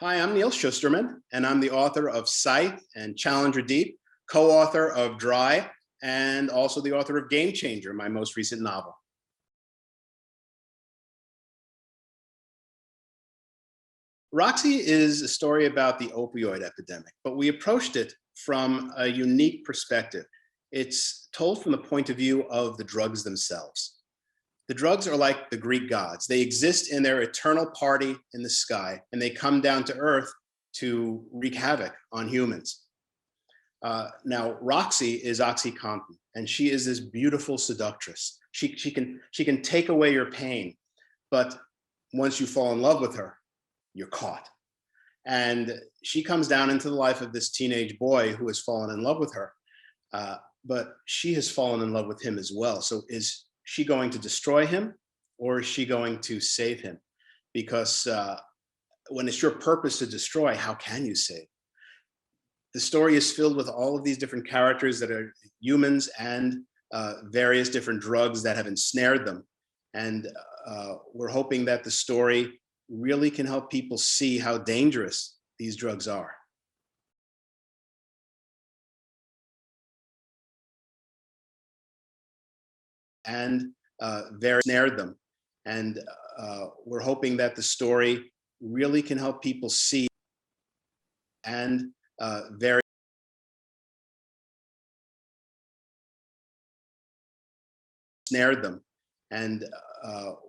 Hi, I'm Neal Shusterman, and I'm the author of Sight and Challenger Deep, co-author of Dry, and also the author of Game Changer, my most recent novel. Roxy is a story about the opioid epidemic, but we approached it from a unique perspective. It's told from the point of view of the drugs themselves. The drugs are like the Greek gods. They exist in their eternal party in the sky, and they come down to earth to wreak havoc on humans. Now, Roxy is OxyContin, and she is this beautiful seductress. She can take away your pain, but once you fall in love with her, you're caught. And she comes down into the life of this teenage boy who has fallen in love with her, but she has fallen in love with him as well. So is she going to destroy him, or is she going to save him? Because when it's your purpose to destroy, how can you save? The story is filled with all of these different characters that are humans and various different drugs that have ensnared them. And we're hoping that the story really can help people see how dangerous these drugs are. And very snared them. And we're hoping that the story really can help people see and very snared them. And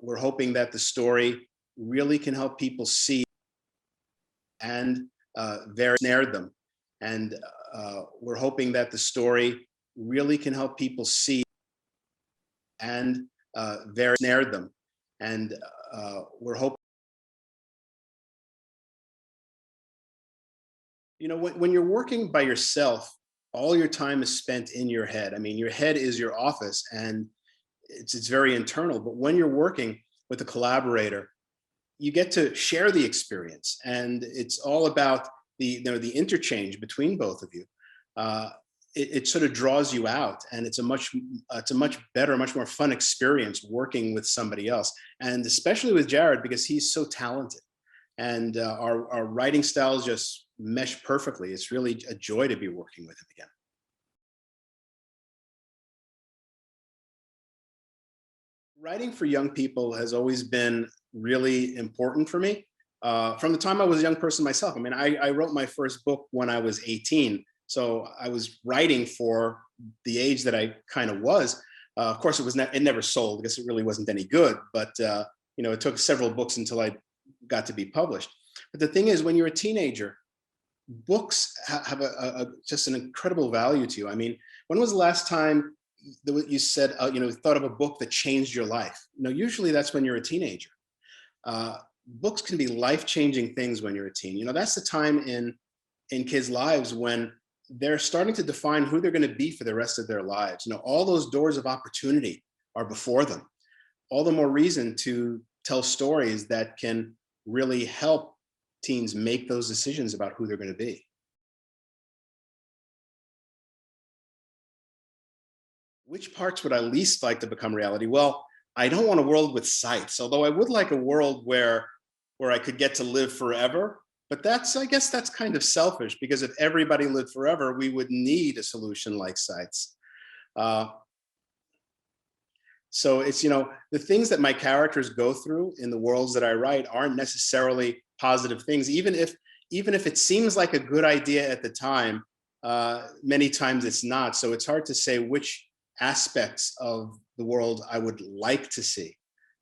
we're hoping that the story really can help people see and very snared them. And we're hoping that the story really can help people see and very snared them. And we're hoping, when you're working by yourself, all your time is spent in your head. I mean, your head is your office, and it's very internal. But when you're working with a collaborator, you get to share the experience, and it's all about the interchange between both of you. It sort of draws you out, and it's a much better, much more fun experience working with somebody else, and especially with Jarrod, because he's so talented, and our writing styles just mesh perfectly. It's really a joy to be working with him again. Writing for young people has always been really important for me. From the time I was a young person myself. I mean, I wrote my first book when I was 18. So I was writing for the age that I kind of was. Of course, it never sold because it really wasn't any good. But it took several books until I got to be published. But the thing is, when you're a teenager, books have just an incredible value to you. I mean, when was the last time you said, thought of a book that changed your life? Usually that's when you're a teenager. Books can be life-changing things when you're a teen. That's the time in kids' lives when they're starting to define who they're going to be for the rest of their lives. All those doors of opportunity are before them. All the more reason to tell stories that can really help teens make those decisions about who they're going to be. Which parts would I least like to become reality? Well, I don't want a world with sights, although I would like a world where I could get to live forever. But I guess that's kind of selfish, because if everybody lived forever, we would need a solution like sights. So it's, the things that my characters go through in the worlds that I write aren't necessarily positive things, even if it seems like a good idea at the time. Many times it's not. So it's hard to say which aspects of the world I would like to see,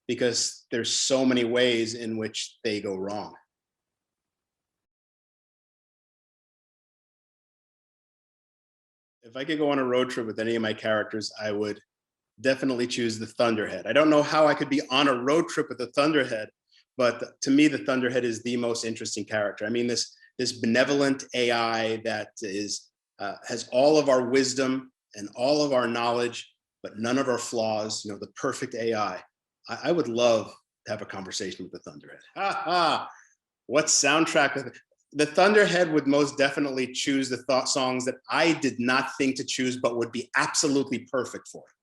because there's so many ways in which they go wrong. If I could go on a road trip with any of my characters, I would definitely choose the Thunderhead. I don't know how I could be on a road trip with the Thunderhead, but to me, the Thunderhead is the most interesting character. I mean, this benevolent AI that has all of our wisdom and all of our knowledge, but none of our flaws, the perfect AI. I would love to have a conversation with the Thunderhead. Ha ha! What soundtrack? The Thunderhead would most definitely choose the songs that I did not think to choose, but would be absolutely perfect for it.